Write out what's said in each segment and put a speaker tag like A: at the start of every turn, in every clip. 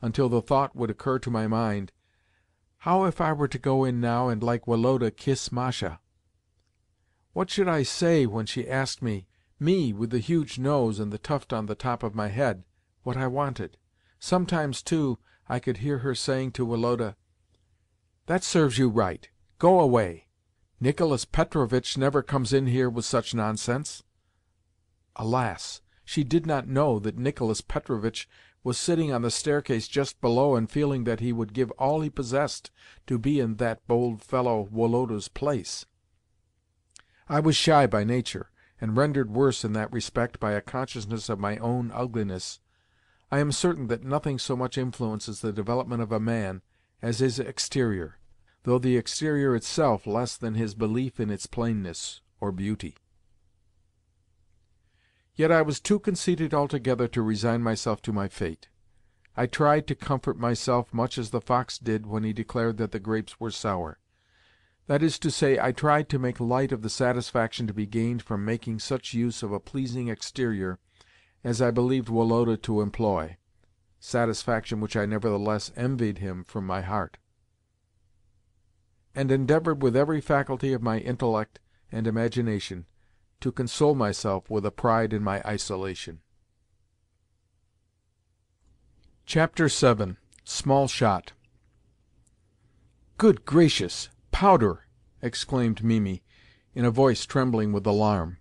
A: until the thought would occur to my mind, how if I were to go in now and like Woloda kiss Masha? What should I say when she asked me with the huge nose and the tuft on the top of my head, what I wanted? Sometimes, too, I could hear her saying to Woloda, "That serves you right. Go away. Nicolas Petrovitch never comes in here with such nonsense." Alas! She did not know that Nicolas Petrovitch was sitting on the staircase just below and feeling that he would give all he possessed to be in that bold fellow Woloda's place. I was shy by nature, and rendered worse in that respect by a consciousness of my own ugliness. I am certain that nothing so much influences the development of a man as his exterior, though the exterior itself less than his belief in its plainness or beauty. Yet I was too conceited altogether to resign myself to my fate. I tried to comfort myself much as the fox did when he declared that the grapes were sour. That is to say, I tried to make light of the satisfaction to be gained from making such use of a pleasing exterior as I believed Woloda to employ, satisfaction which I nevertheless envied him from my heart, and endeavoured with every faculty of my intellect and imagination to console myself with a pride in my isolation. Chapter 7. Small Shot. "Good gracious! Powder!" exclaimed Mimi, in a voice trembling with alarm.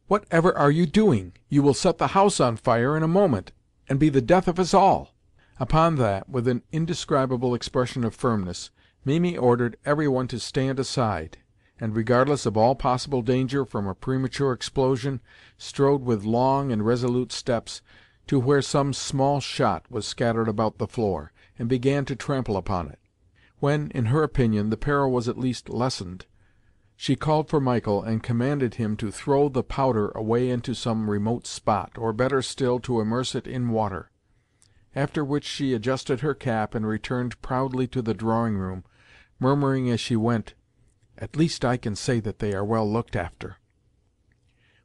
A: "What ever are you doing? You will set the house on fire in a moment, and be the death of us all." Upon that, with an indescribable expression of firmness, Mimi ordered every one to stand aside, and, regardless of all possible danger from a premature explosion, strode with long and resolute steps to where some small shot was scattered about the floor, and began to trample upon it. When, in her opinion, the peril was at least lessened, she called for Michael and commanded him to throw the powder away into some remote spot, or better still, to immerse it in water. After which she adjusted her cap and returned proudly to the drawing-room, murmuring as she went, "At least I can say that they are well looked after."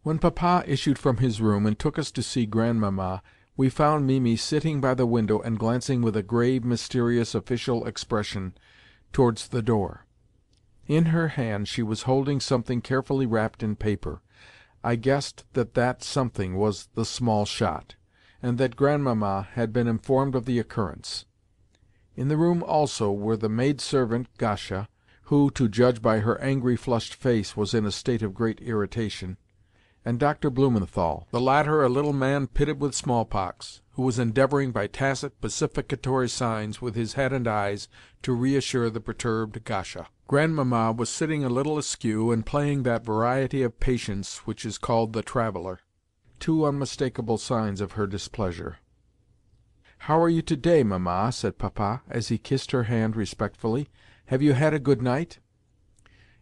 A: When Papa issued from his room and took us to see Grandmamma, we found Mimi sitting by the window and glancing with a grave, mysterious, official expression towards the door. In her hand she was holding something carefully wrapped in paper. I guessed that that something was the small shot, and that Grandmamma had been informed of the occurrence. In the room also were the maid-servant, Gasha, who, to judge by her angry, flushed face, was in a state of great irritation, and Dr. Blumenthal, the latter a little man pitted with smallpox, who was endeavouring by tacit pacificatory signs with his head and eyes to reassure the perturbed Gasha. Grandmamma was sitting a little askew and playing that variety of patience which is called the traveller, two unmistakable signs of her displeasure. "How are you to-day, Mamma?" said Papa, as he kissed her hand respectfully. "Have you had a good night?"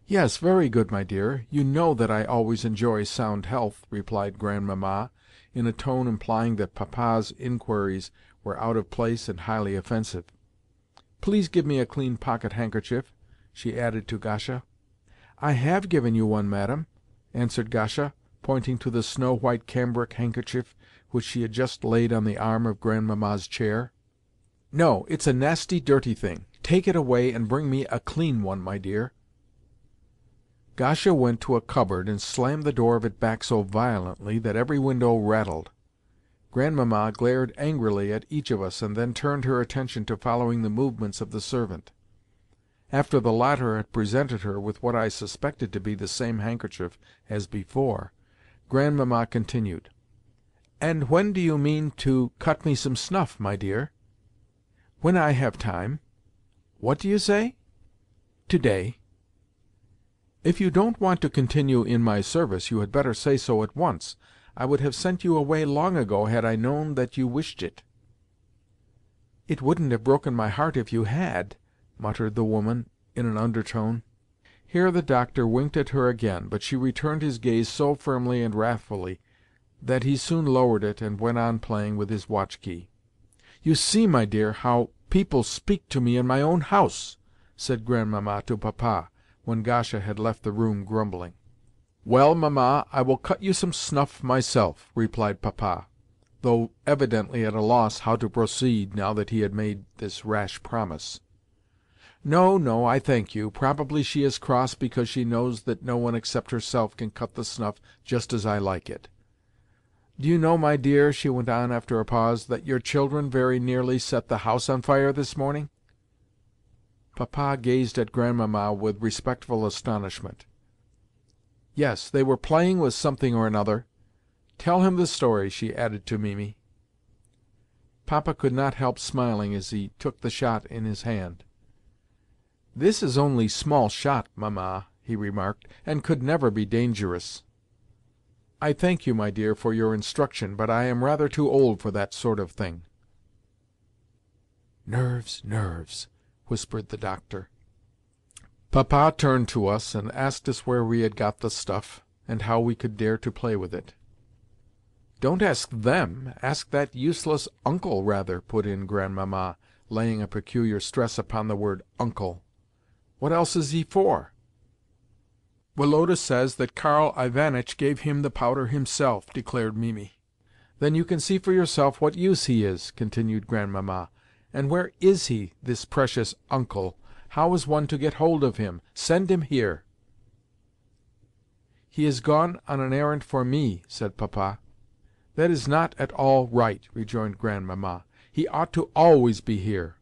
A: "Yes, very good, my dear. You know that I always enjoy sound health," replied Grandmamma, in a tone implying that Papa's inquiries were out of place and highly offensive. "Please give me a clean pocket-handkerchief," she added to Gasha. "I have given you one, madam," answered Gasha, pointing to the snow-white cambric handkerchief which she had just laid on the arm of Grandmamma's chair. "No, it's a nasty, dirty thing. Take it away and bring me a clean one, my dear." Gasha went to a cupboard and slammed the door of it back so violently that every window rattled. Grandmamma glared angrily at each of us, and then turned her attention to following the movements of the servant. After the latter had presented her with what I suspected to be the same handkerchief as before, Grandmamma continued, "And when do you mean to cut me some snuff, my dear?" "When I have time." "What do you say?" "To-day." "If you don't want to continue in my service, you had better say so at once. I would have sent you away long ago had I known that you wished it." "It wouldn't have broken my heart if you had," muttered the woman in an undertone. Here the doctor winked at her again, but she returned his gaze so firmly and wrathfully that he soon lowered it and went on playing with his watch-key. "You see, my dear, how people speak to me in my own house," said Grandmamma to Papa, when Gasha had left the room grumbling. "Well, Mamma, I will cut you some snuff myself," replied Papa. though evidently at a loss how to proceed now that he had made this rash promise. "No, no, I thank you. Probably she is cross because she knows that no one except herself can cut the snuff just as I like it. Do you know, my dear," she went on after a pause, "that your children very nearly set the house on fire this morning?" Papa gazed at Grandmamma with respectful astonishment. "Yes, they were playing with something or another. Tell him the story," she added to Mimi. Papa could not help smiling as he took the shot in his hand. "This is only small shot, Mamma," he remarked, "and could never be dangerous." "I thank you, my dear, for your instruction, but I am rather too old for that sort of thing." "Nerves, nerves," whispered the doctor. Papa turned to us and asked us where we had got the stuff, and how we could dare to play with it. "Don't ask them, ask that useless uncle, rather," put in Grandmamma, laying a peculiar stress upon the word uncle. "What else is he for?" "Woloda says that Karl Ivanitch gave him the powder himself," declared Mimi. "Then you can see for yourself what use he is," continued Grandmamma. "And where is he, this precious uncle? How is one to get hold of him? Send him here." "He is gone on an errand for me," said Papa. "That is not at all right," rejoined Grandmamma. "He ought to always be here.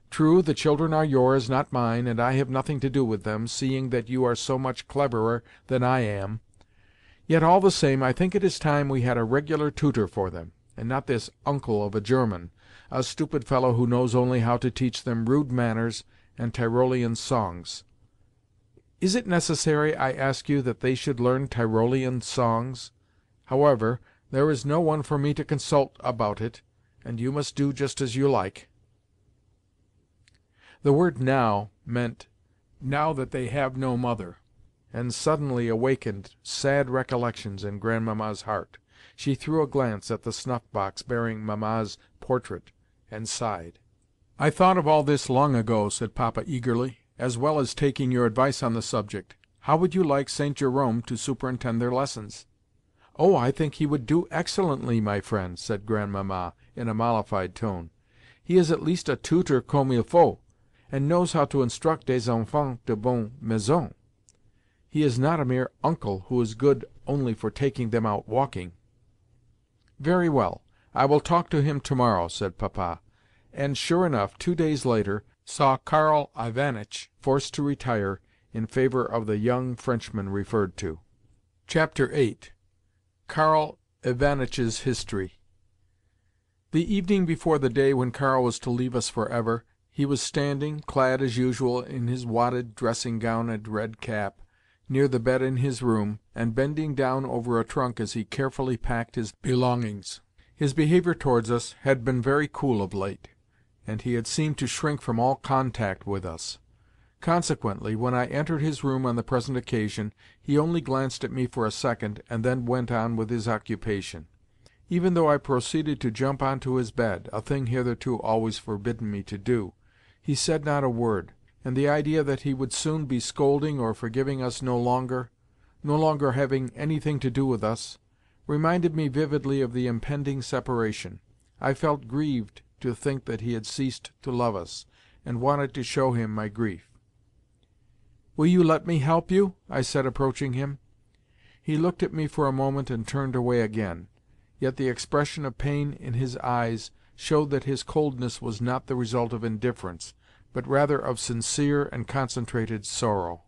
A: True, the children are yours, not mine, and I have nothing to do with them, seeing that you are so much cleverer than I am. Yet all the same I think it is time we had a regular tutor for them, and not this uncle of a German, a stupid fellow who knows only how to teach them rude manners and Tyrolean songs. Is it necessary, I ask you, that they should learn Tyrolean songs? However, there is no one for me to consult about it, and you must do just as you like." The word "now" meant, now that they have no mother, and suddenly awakened sad recollections in Grandmamma's heart. She threw a glance at the snuff-box bearing Mamma's portrait, and sighed. "I thought of all this long ago," said Papa eagerly, "as well as taking your advice on the subject. How would you like St. Jerome to superintend their lessons?" "Oh, I think he would do excellently, my friend," said Grandmamma in a mollified tone. "He is at least a tutor comme il faut, and knows how to instruct des enfants de bonne maison. He is not a mere uncle who is good only for taking them out walking." "Very well, I will talk to him tomorrow," said Papa, and, sure enough, 2 days later saw Karl Ivanitch forced to retire in favour of the young Frenchman referred to. Chapter 8. Karl Ivanitch's History. The evening before the day when Karl was to leave us for ever, he was standing, clad as usual in his wadded dressing-gown and red cap, near the bed in his room, and bending down over a trunk as he carefully packed his belongings. His behaviour towards us had been very cool of late, and he had seemed to shrink from all contact with us. Consequently, when I entered his room on the present occasion, he only glanced at me for a second, and then went on with his occupation. Even though I proceeded to jump on to his bed, a thing hitherto always forbidden me to do, he said not a word, and the idea that he would soon be scolding or forgiving us no longer having anything to do with us, reminded me vividly of the impending separation. I felt grieved to think that he had ceased to love us, and wanted to show him my grief. "Will you let me help you?" I said, approaching him. He looked at me for a moment and turned away again, yet the expression of pain in his eyes showed that his coldness was not the result of indifference, but rather of sincere and concentrated sorrow.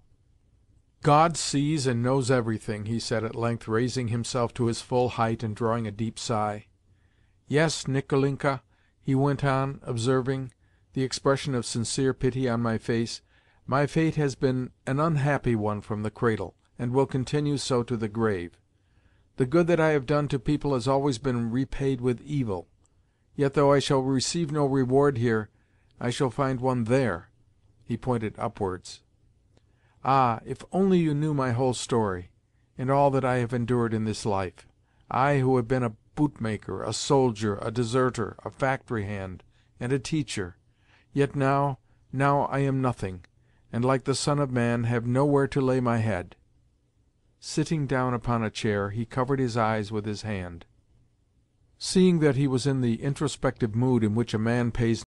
A: "God sees and knows everything," he said at length, raising himself to his full height and drawing a deep sigh. "Yes, Nicolinka," he went on, observing the expression of sincere pity on my face, "my fate has been an unhappy one from the cradle, and will continue so to the grave. The good that I have done to people has always been repaid with evil. Yet though I shall receive no reward here, I shall find one there." He pointed upwards. "Ah, if only you knew my whole story, and all that I have endured in this life! I who have been a bootmaker, a soldier, a deserter, a factory hand, and a teacher! Yet now I am nothing, and, like the Son of Man, have nowhere to lay my head." Sitting down upon a chair, he covered his eyes with his hand. Seeing that he was in the introspective mood in which a man pays